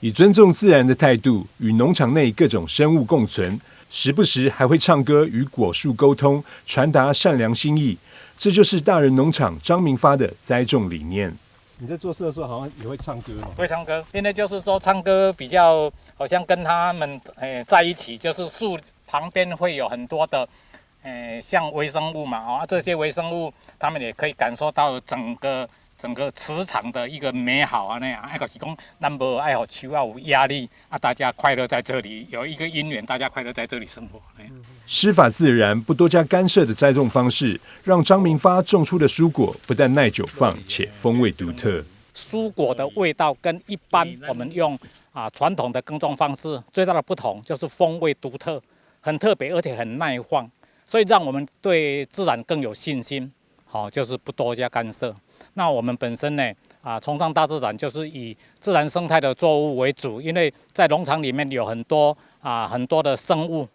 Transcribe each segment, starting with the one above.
以尊重自然的态度与农场内各种生物共存，时不时还会唱歌与果树沟通，传达善良心意。这就是大人农场张明发的栽种理念。你在做事的时候好像也会唱歌吗？会唱歌，因为就是说唱歌比较好像跟他们在一起，就是树旁边会有很多的像微生物嘛，这些微生物他们也可以感受到整个磁场的一个美好啊那样，就是讲咱无爱互树啊有压力啊，大家快乐在这里有一个因缘，大家快乐在这里生活。师法自然，不多加干涉的栽种方式，让张明发种出的蔬果不但耐久放，且风味独特。蔬果的味道跟一般我们用传统的耕种方式最大的不同就是风味独特，很特别，而且很耐放，所以让我们对自然更有信心。就是不多加干涉。那我们本身呢，崇尚大自然，就是以自然生态的作物为主，因为在农场里面有很多的生物。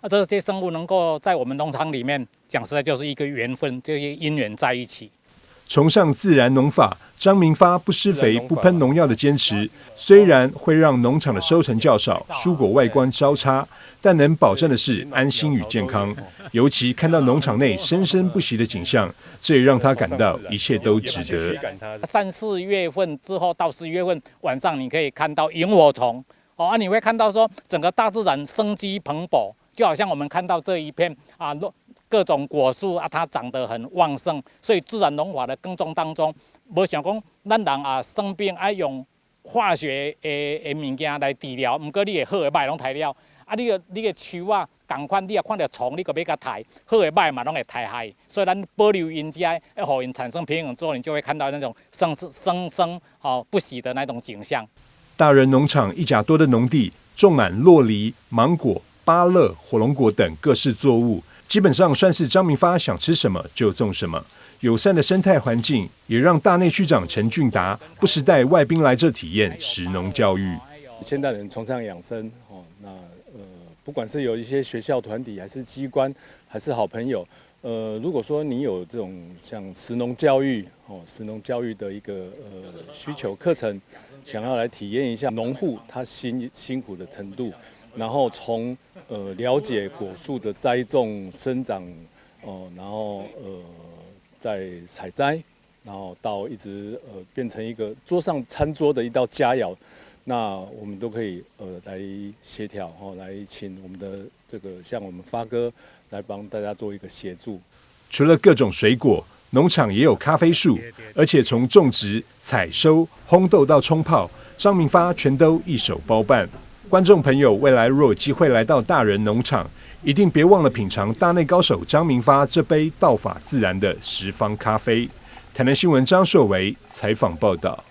这些生物能够在我们农场里面，讲实在就是一个缘分，这些因缘在一起。崇尚自然农法，张明发不施肥、不喷农药的坚持，虽然会让农场的收成较少，蔬果外观稍差，但能保证的是安心与健康。尤其看到农场内生生不息的景象，这也让他感到一切都值得。3、4月份之后到11月份晚上，你可以看到萤火虫你会看到说整个大自然生机蓬勃。就好像我们看到这一片各种果树它长得很旺盛，所以自然农法的耕种当中，无想讲咱人生病爱用化学的物件来治疗，不过你的好的歹拢杀了，你的树同款，你也看到虫，你个要甲杀，好的歹嘛拢会杀害，所以咱保留因家，要让因产生平衡之后，你就会看到那种生不息的那种景象。大人农场1甲多的农地，种满酪梨、芒果、芭乐、火龙果等各式作物，基本上算是张明发想吃什么就种什么。友善的生态环境也让大内区长陈俊达不时带外宾来这体验食农教育。现代人崇尚养生不管是有一些学校团体，还是机关，还是好朋友，如果说你有这种像食农教育食农教育的一个需求课程，想要来体验一下农户他辛苦的程度。然后从了解果树的栽种、生长，然后再采摘，然后到一直变成一个桌上餐桌的一道佳肴，那我们都可以来协调来请我们的这个像我们发哥来帮大家做一个协助。除了各种水果，农场也有咖啡树，而且从种植、采收、烘豆到冲泡，张明发全都一手包办。观众朋友，未来若有机会来到大人农场，一定别忘了品尝大内高手张明发这杯道法自然的十方咖啡。台南新闻张硕维采访报道。